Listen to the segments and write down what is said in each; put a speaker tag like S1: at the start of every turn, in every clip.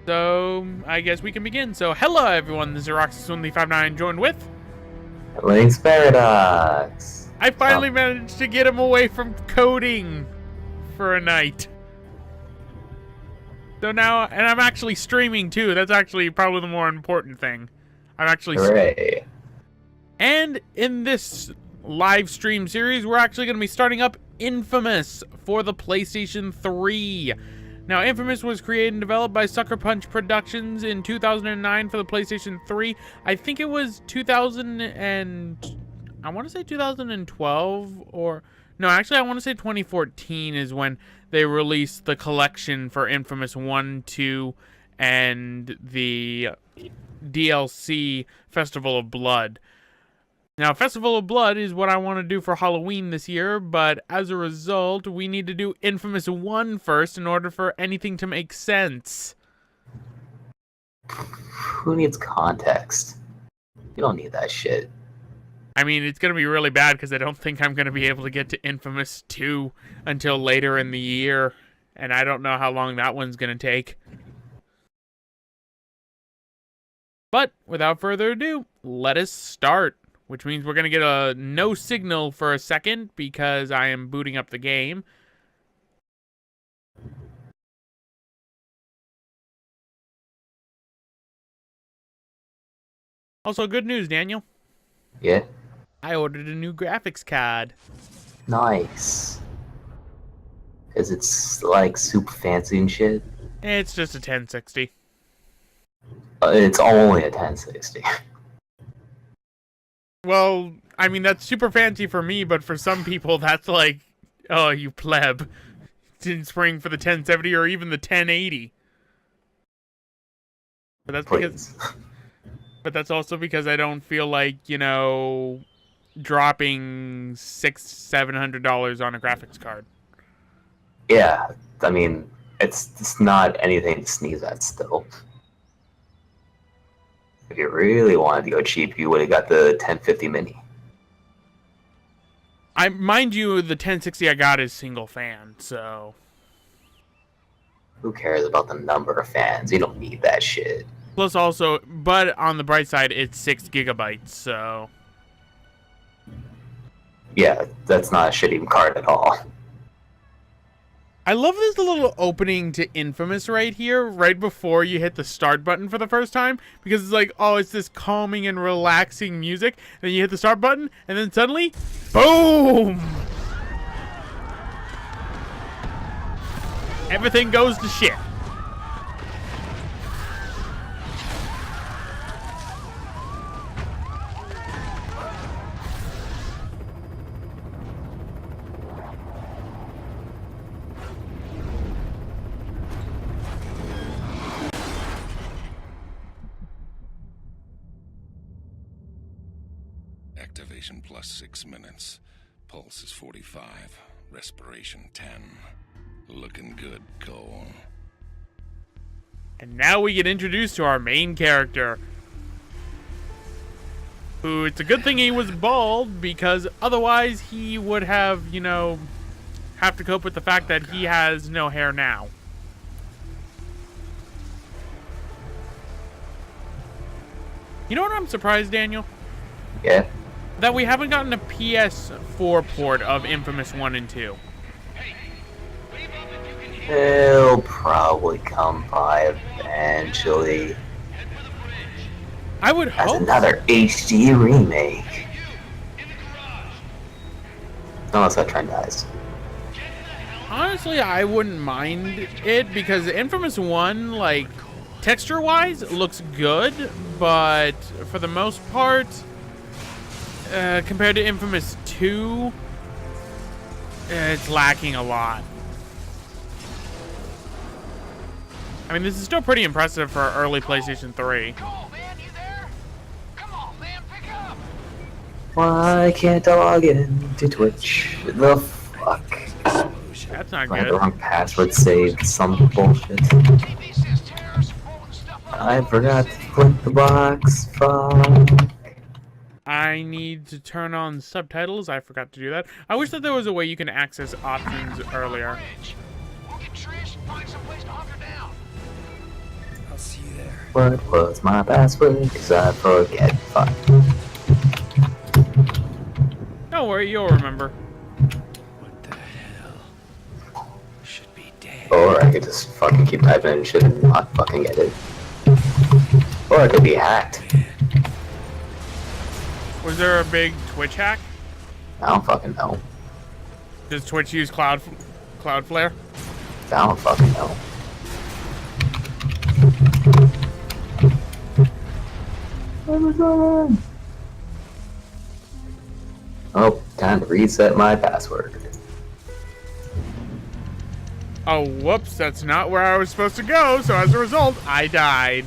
S1: So, I guess we can begin. So, hello everyone, this is Roxas1359, joined with...
S2: Link's Paradox!
S1: I finally managed to get him away from coding for a night. So now, and I'm actually streaming too, that's actually probably the more important thing. I'm actually...
S2: Hooray!
S1: And in this live stream series, we're actually going to be starting up InFAMOUS for the PlayStation 3. Now, InFAMOUS was created and developed by Sucker Punch Productions in 2009 for the PlayStation 3. I think it was 2012 or... No, actually, I want to say 2014 is when they released the collection for InFAMOUS 1, 2, and the DLC Festival of Blood. Now, Festival of Blood is what I want to do for Halloween this year, but as a result, we need to do InFAMOUS 1 first in order for anything to make sense.
S2: Who needs context? You don't need that shit.
S1: I mean, it's going to be really bad because I don't think I'm going to be able to get to InFAMOUS 2 until later in the year, and I don't know how long that one's going to take. But, without further ado, let us start. Which means we're going to get a no signal for a second because I am booting up the game. Also, good news, Daniel.
S2: Yeah?
S1: I ordered a new graphics card.
S2: Nice. Because it's, like, super fancy and shit.
S1: It's just a 1060.
S2: It's only a 1060.
S1: Well, I mean, that's super fancy for me, but for some people, that's like, oh, you pleb. Didn't spring for the 1070 or even the 1080. But that's because... But that's also because I don't feel like, you know, dropping $600-700 on a graphics card.
S2: Yeah, I mean, it's not anything to sneeze at still. If you really wanted to go cheap, you would have got the 1050 Mini.
S1: Mind you, the 1060 I got is single fan, so...
S2: Who cares about the number of fans? You don't need that shit.
S1: Plus also, but on the bright side, it's 6 gigabytes, so...
S2: Yeah, that's not a shitty card at all.
S1: I love this little opening to InFAMOUS right here, right before you hit the start button for the first time, because it's like, oh, it's this calming and relaxing music, and then you hit the start button, and then suddenly, boom! Everything goes to shit.
S3: Activation plus 6 minutes. Pulse is 45. Respiration 10. Looking good, Cole.
S1: And now we get introduced to our main character. Who, it's a good thing he was bald, because otherwise he would have, you know, have to cope with the fact that he has no hair now. You know what I'm surprised, Daniel?
S2: Yeah?
S1: That we haven't gotten a PS4 port of InFAMOUS 1 and 2.
S2: It'll probably come by eventually.
S1: I would
S2: As
S1: hope.
S2: another HD remake. Unless that trend dies.
S1: Honestly, I wouldn't mind it because InFAMOUS 1, like, texture-wise, looks good, but for the most part, compared to InFAMOUS 2, it's lacking a lot. I mean, this is still pretty impressive for early PlayStation 3.
S2: Why can't I log in to Twitch? The fuck?
S1: That's not
S2: I had
S1: good.
S2: the wrong password saved, some bullshit. I forgot to click the box, fuck.
S1: I need to turn on subtitles. I forgot to do that. I wish that there was a way you can access options earlier.
S4: see you there.
S2: What was my password? 'Cause I forget. Fuck.
S1: Don't worry, you'll remember.
S4: What the hell? Should be dead.
S2: Or I could just fucking keep typing in shit and not fucking get it. Or I could be hacked.
S1: Was there a big Twitch hack?
S2: I don't fucking know.
S1: Does Twitch use Cloudflare?
S2: I don't fucking know. Oh, time to reset my password.
S1: Oh, whoops, that's not where I was supposed to go, so as a result, I died.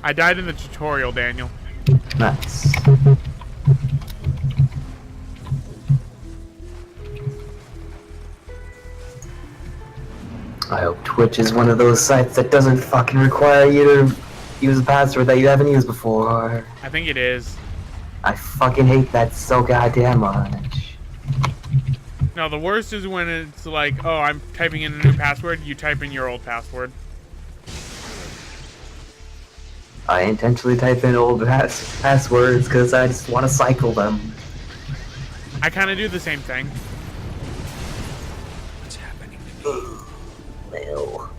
S1: I died in the tutorial, Daniel.
S2: Nice. I hope Twitch is one of those sites that doesn't fucking require you to use a password that you haven't used before.
S1: I think it is.
S2: I fucking hate that so goddamn much.
S1: No, the worst is when it's like, oh, I'm typing in a new password, you type in your old password.
S2: I intentionally type in old passwords because I just want to cycle them.
S1: I kind of do the same thing.
S4: What's happening to me?
S2: Well.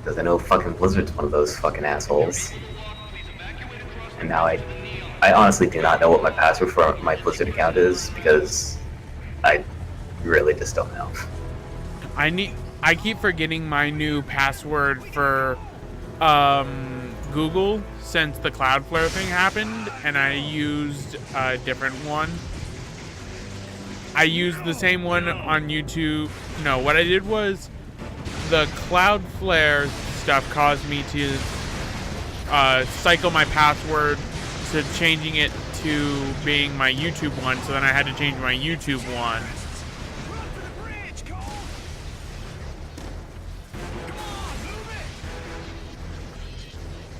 S2: Because I know fucking Blizzard's one of those fucking assholes. And now I honestly do not know what my password for my Blizzard account is because I really just don't know.
S1: I keep forgetting my new password for Google since the Cloudflare thing happened, and I used a different one. I used the same one on YouTube. No, what I did was the Cloudflare stuff caused me to cycle my password to changing it to being my YouTube one, so then I had to change my YouTube one.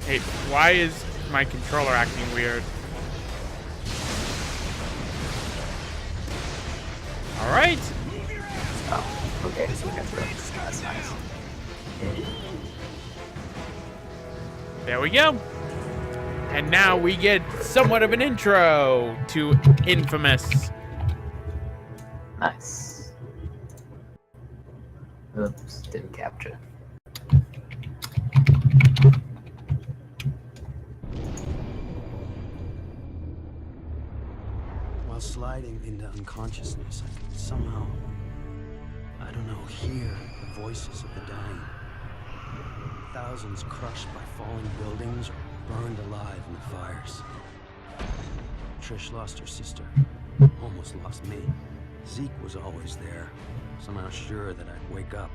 S1: Hey, why is my controller acting weird? Alright.
S2: Oh, okay, so we got through. That's nice.
S1: There we go. And now we get somewhat of an intro to Infamous.
S2: Nice. Oops, didn't capture.
S4: While sliding into unconsciousness, I could somehow, I don't know, hear the voices of the dying. Thousands crushed by falling buildings or burned alive in the fires. Trish lost her sister, almost lost me. Zeke was always there, somehow sure that I'd wake up,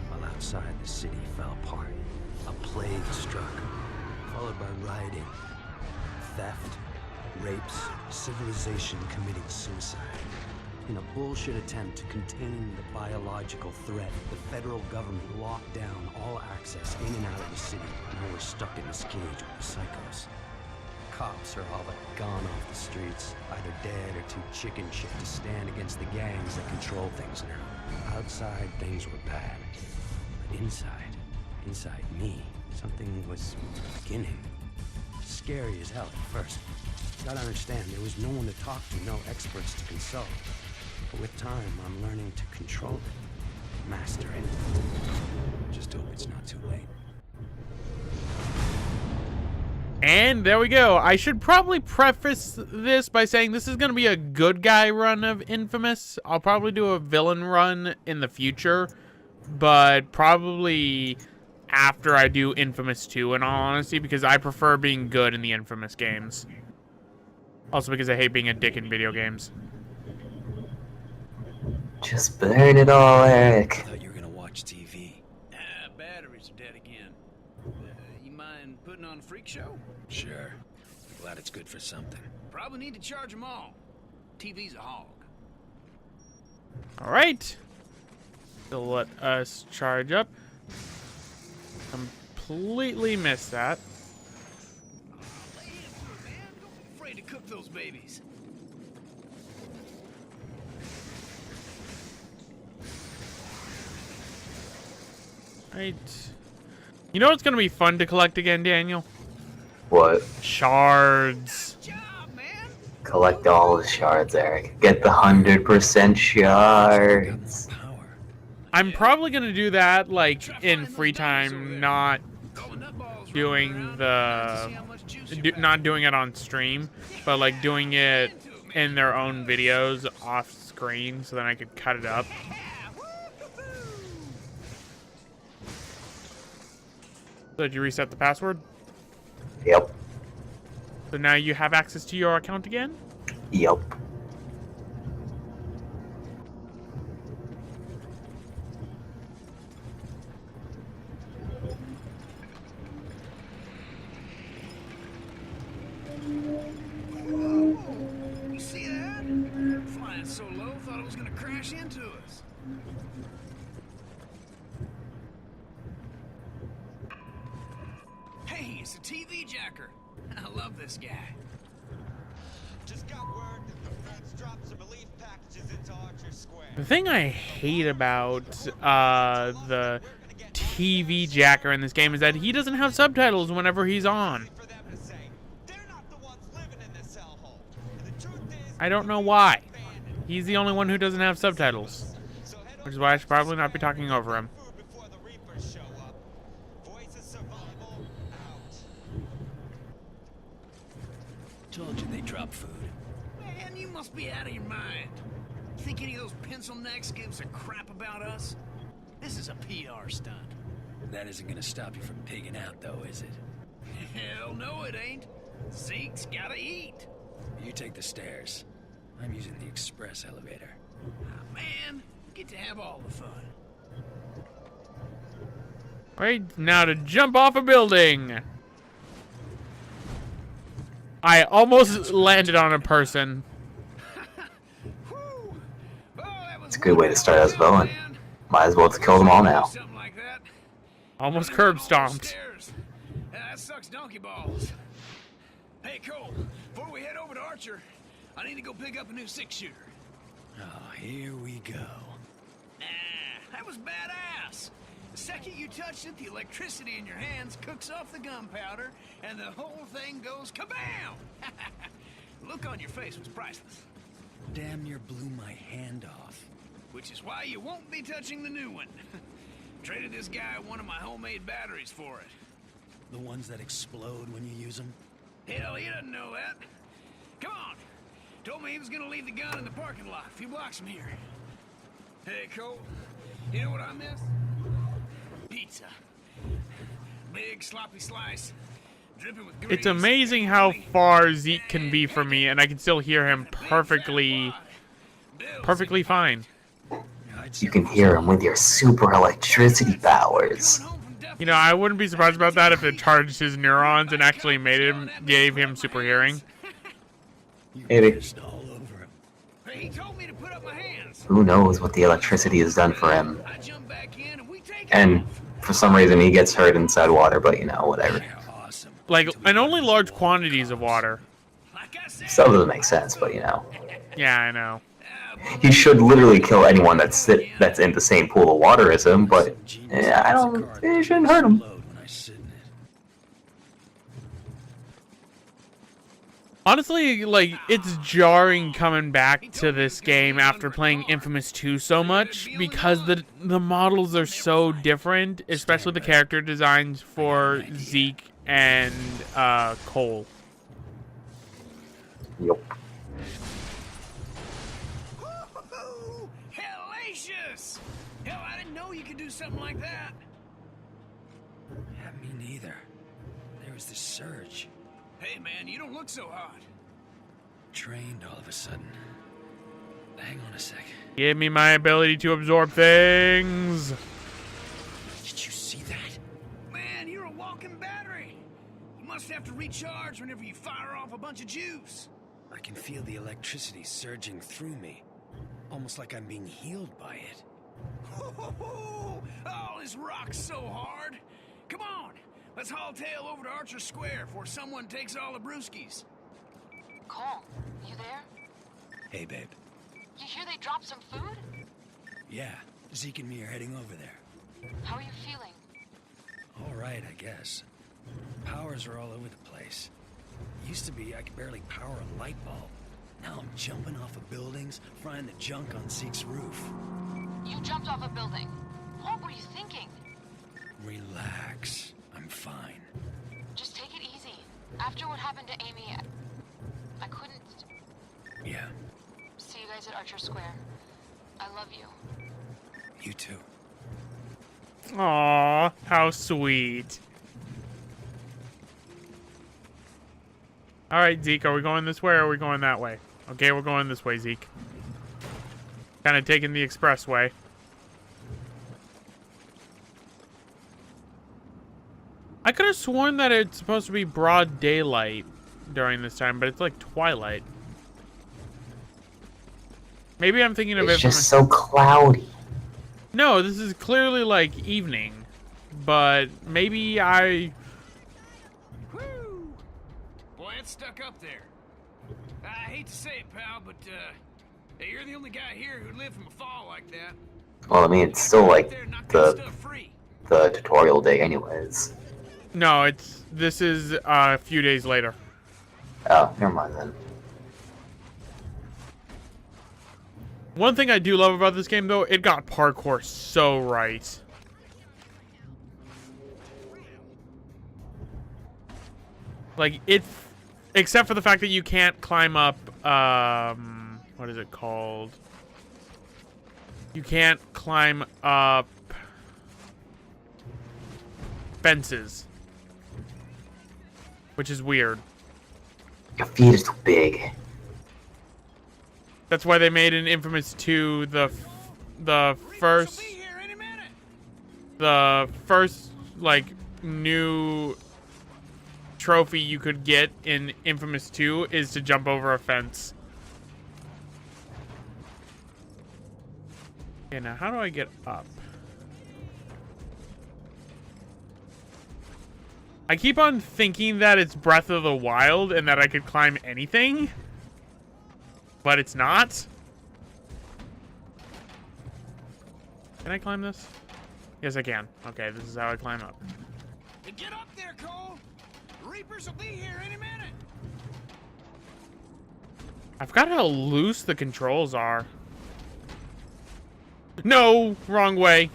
S4: while outside the city fell apart. A plague struck, followed by rioting, theft, rapes, civilization committing suicide. In a bullshit attempt to contain the biological threat, the federal government locked down all access in and out of the city. Now we're stuck in this cage with the psychos. Cops are all but gone off the streets, either dead or too chicken shit to stand against the gangs that control things now. Outside, things were bad. But inside me, something was beginning. Scary as hell at first. Gotta understand, there was no one to talk to, no experts to consult. But with time, I'm learning to control it, master it. Just hope it's not too late.
S1: And there we go. I should probably preface this by saying this is going to be a good guy run of Infamous. I'll probably do a villain run in the future, but probably after I do Infamous 2 in all honesty, because I prefer being good in the Infamous games. Also because I hate being a dick in video games.
S2: Just burn it all,
S4: I
S2: Eric.
S4: thought you were gonna watch TV.
S5: Batteries are dead again. You mind putting on a freak show?
S4: Sure. Glad it's good for something.
S5: Probably need to charge them all. TV's a hog.
S1: Alright. So let us charge up. Completely missed that.
S5: Lay into it, man. Don't be afraid to cook those babies.
S1: Right. You know what's gonna be fun to collect again, Daniel?
S2: What?
S1: Shards.
S5: Job, man.
S2: Collect all the shards, Eric. Get the 100% shards.
S4: Power.
S1: I'm probably gonna do that like in free time, not
S5: All the nutballs
S1: doing
S5: running around,
S1: the
S5: see how much juice you
S1: not doing it on stream, but like doing it in their own videos off screen, so then I could cut it up. So did you reset the password?
S2: Yep.
S1: So now you have access to your account again?
S2: Yep.
S5: You see that? Flying so low, thought it was gonna crash into us. Hey, it's a TV jacker. I love this guy.
S6: Just got word that the feds dropped some relief packages into Archer Square.
S1: The thing I hate about the TV jacker in this game is that he doesn't have subtitles whenever he's on.
S6: For them to say, they're not the ones living in this hellhole. And the truth is,
S1: I don't know why. He's the only one who doesn't have subtitles,
S6: so head
S1: which is
S6: over
S1: why I
S6: to
S1: should probably not be talking over him.
S6: food before the Reapers show up. Voice of survival out.
S4: Told you they drop food.
S5: Man, you must be out of your mind. Think any of those pencil necks gives a crap about us? This is a PR stunt.
S4: That isn't gonna stop you from pigging out, though, is it?
S5: Hell no, it ain't. Zeke's gotta eat.
S4: You take the stairs. I'm using the express elevator.
S5: Ah, man, get to have all the fun.
S1: Right now to jump off a building. I almost landed on a person.
S5: Whew. Oh, that was
S2: It's a good way to start us
S5: wonderful,
S2: going.
S5: man.
S2: Might as well kill them all now.
S5: Something like that.
S1: Almost curb stomped.
S5: Stairs. That sucks donkey balls. Hey, Cole, before we head over to Archer, I need to go pick up a new 6-shooter.
S4: Oh, here we go.
S5: That was badass. The second you touched it, the electricity in your hands cooks off the gunpowder, and the whole thing goes kabam! The look on your face was priceless.
S4: Damn near blew my hand off.
S5: Which is why you won't be touching the new one. Traded this guy one of my homemade batteries for it.
S4: The ones that explode when you use them?
S5: Hell, he doesn't know that. Come on. Told me he was gonna leave the gun in the parking lot a few blocks from here. Hey, Cole. You know what I miss? Pizza. Big sloppy slice. Dripping with grease.
S1: It's amazing how far Zeke can be from me, and I can still hear him perfectly fine.
S2: You can hear him with your super electricity powers.
S1: You know, I wouldn't be surprised about that if it charged his neurons and actually gave him super hearing.
S4: You
S2: Maybe.
S4: pissed all over him.
S5: He told me to put up my hands.
S2: Who knows what the electricity has done for him.
S5: I jump back in and we take
S2: And
S5: off.
S2: for some reason he gets hurt inside water, but you know, whatever.
S4: Yeah, awesome.
S1: Like, and only large quantities of water.
S5: Like I said,
S2: Still doesn't make sense, but you know.
S1: Yeah, I know.
S2: He should literally kill anyone that's in the same pool of water as him, but I don't. It shouldn't hurt him.
S4: When I sit in it.
S1: Honestly, like, it's jarring coming back to this game after playing Infamous 2 so much, because the models are so different, especially the character designs for Zeke and Cole.
S2: Yup.
S5: Woo-hoo-hoo! Hellacious! Hell, I didn't know you could do something like that.
S4: Yeah, me neither. There was this surge.
S5: Hey, man, you don't look so hot.
S4: Trained all of a sudden. Hang on a sec.
S1: Give me my ability to absorb things.
S4: Did you see that?
S5: Man, you're a walking battery. You must have to recharge whenever you fire off a bunch of juice.
S4: I can feel the electricity surging through me. Almost like I'm being healed by it.
S5: Oh, this rocks so hard. Come on, let's haul tail over to Archer Square before someone takes all the brewskis.
S7: Cole, you there?
S4: Hey, babe.
S7: You hear they dropped some food?
S4: Yeah, Zeke and me are heading over there.
S7: How are you feeling?
S4: All right. right, I guess. Powers are all over the place. Used to be I could barely power a light bulb. Now I'm jumping off of buildings, frying the junk on Zeke's roof.
S7: You jumped off a building. What were you thinking?
S4: Relax. I'm fine.
S7: Just take it easy. After what happened to Amy, I couldn't...
S4: Yeah,
S7: See you guys at Archer Square. I love you.
S4: you too.
S1: Aw, how sweet. Alright, Zeke, are we going this way or are we going that way? Okay, we're going this way, Zeke. Kind of taking the expressway. I could have sworn that it's supposed to be broad daylight during this time, but it's like twilight. Maybe I'm thinking of it
S2: It's
S1: from
S2: just so cloudy.
S1: No, this is clearly like evening, but maybe I...
S5: Woo! Boy, it's stuck up there. I hate to say it, pal, but hey, you're the only guy here who'd live from a fall like that.
S2: Well, I mean, it's still like
S5: There, knock that
S2: the
S5: stuff free.
S2: tutorial day anyways.
S1: No, this is a few days later.
S2: Oh, never mind then.
S1: One thing I do love about this game, though, it got parkour so right. Like, except for the fact that you can't climb up, what is it called? You can't climb up fences. Which is weird.
S2: Your feet are too big.
S1: That's why they made in Infamous 2 the first
S5: Be here any minute.
S1: like new trophy you could get in Infamous 2 is to jump over a fence. Okay, now how do I get up? I keep on thinking that it's Breath of the Wild and that I could climb anything. But it's not. Can I climb this? Yes, I can. Okay, this is how I climb up.
S5: Hey, get up there, Cole. Reapers will be here any minute.
S1: I forgot how loose the controls are. No, wrong way.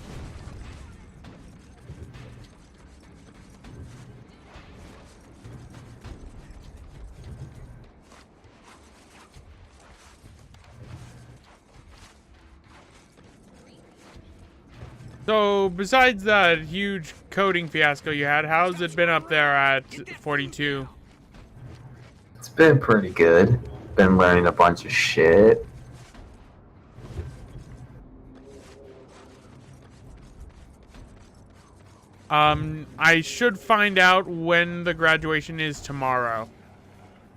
S1: So, besides that huge coding fiasco you had, how's it been up there at 42?
S2: It's been pretty good. Been learning a bunch of shit.
S1: I should find out when the graduation is tomorrow.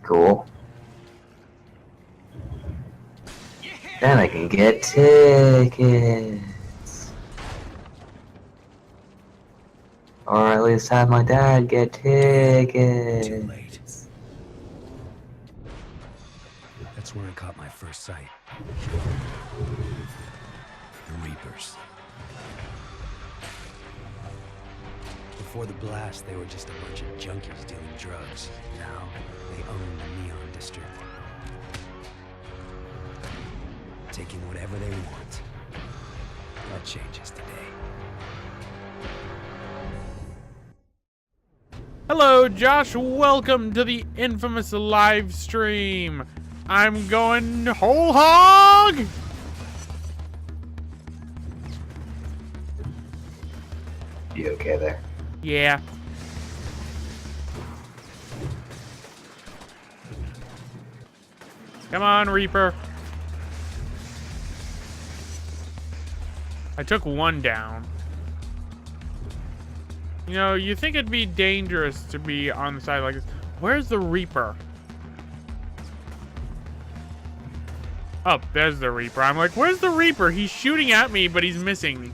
S2: Cool. Then I can get tickets. Or at least have my dad get tickets.
S4: Too late. That's where I caught my first sight. The Reapers. Before the blast, they were just a bunch of junkies dealing drugs. Now, they own the Neon District. Taking whatever they want. That changes today.
S1: Hello, Josh. Welcome to the infamous live stream. I'm going whole hog.
S2: You okay there?
S1: Yeah. Come on, Reaper. I took one down. You know, you think it'd be dangerous to be on the side like this. Where's the Reaper? Oh, there's the Reaper. I'm like, where's the Reaper? He's shooting at me, but he's missing.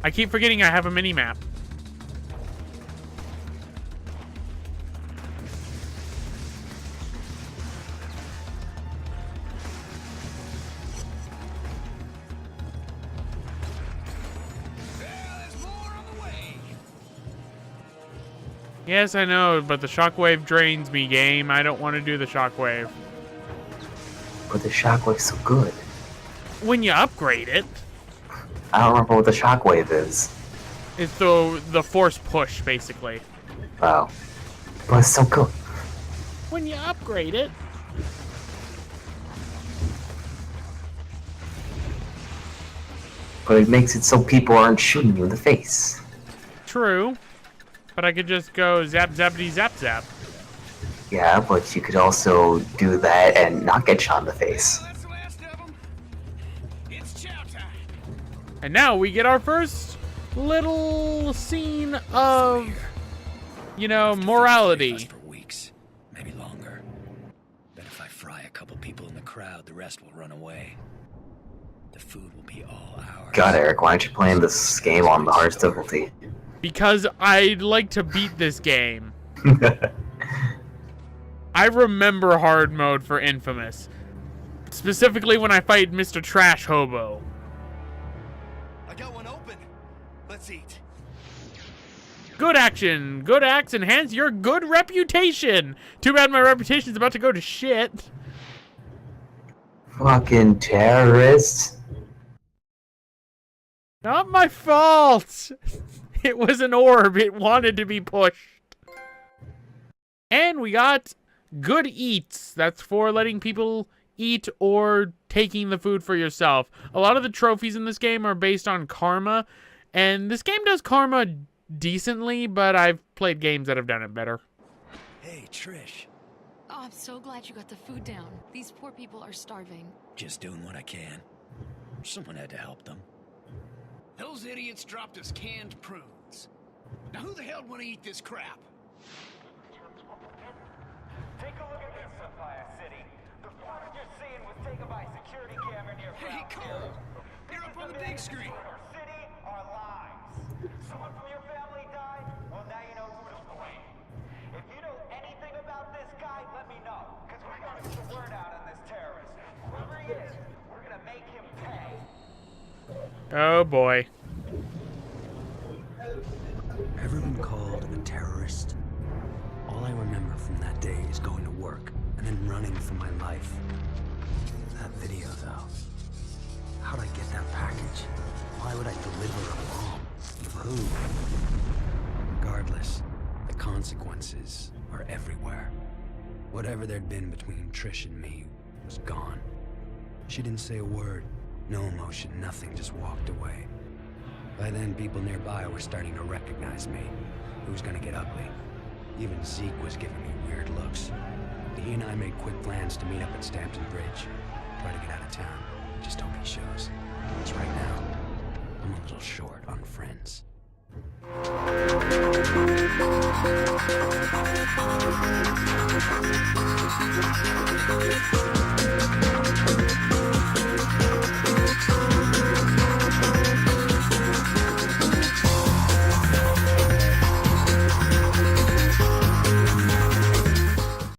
S1: I keep forgetting I have a mini-map. Yes, I know, but the shockwave drains me, game. I don't want to do the shockwave.
S2: But the shockwave's so good.
S1: When you upgrade it,
S2: I don't remember what the shockwave is.
S1: it's the force push, basically.
S2: Wow. But it's so good.
S1: When you upgrade it.
S2: But it makes it so people aren't shooting you in the face.
S1: True. But I could just go zap, zappity, zap, zap.
S2: Yeah, but you could also do that and not get shot in the face.
S5: Well, that's the last of them. It's chow time.
S1: And now we get our first little scene of, you know, morality.
S8: For weeks, maybe longer. Bet if I fry a couple people in the crowd, the rest will run away. The food will be all ours.
S2: God, Eric, why aren't you playing this game on the hardest difficulty?
S1: Because I'd like to beat this game. I remember hard mode for Infamous. Specifically when I fight Mr. Trash Hobo.
S6: I got one open. Let's eat.
S1: Good action. Good acts enhance your good reputation. Too bad my reputation's about to go to shit.
S2: Fucking terrorists.
S1: Not my fault. It was an orb. It wanted to be pushed. And we got good eats. That's for letting people eat or taking the food for yourself. A lot of the trophies in this game are based on karma. And this game does karma decently, but I've played games that have done it better.
S8: Hey, Trish.
S7: Oh, I'm so glad you got the food down. These poor people are starving.
S8: Just doing what I can. Someone had to help them.
S5: Those idiots dropped us canned prunes. Now who the hell want to eat this crap?
S9: Take a look at this, Sapphire City. The footage you're seeing was taken by security camera near
S5: Hey, Cole! You're up on the big screen.
S9: Our city, our lives. Someone from your family died? Well, now you know who to blame. If you know anything about this guy, let me know. Because we're gonna get the word out on this terrorist. Whoever he is, we're gonna make him pay.
S1: Oh boy.
S4: Everyone called a terrorist. All I remember from that day is going to work and then running for my life. That video, though. How'd I get that package? Why would I deliver a bomb? For who? Regardless, the consequences are everywhere. Whatever there'd been between Trish and me was gone. She didn't say a word. No emotion, nothing, just walked away. By then, people nearby were starting to recognize me. It was gonna get ugly. Even Zeke was giving me weird looks. He and I made quick plans to meet up at Stampton Bridge. Try to get out of town. Just hope he shows. Because right now, I'm a little short on friends.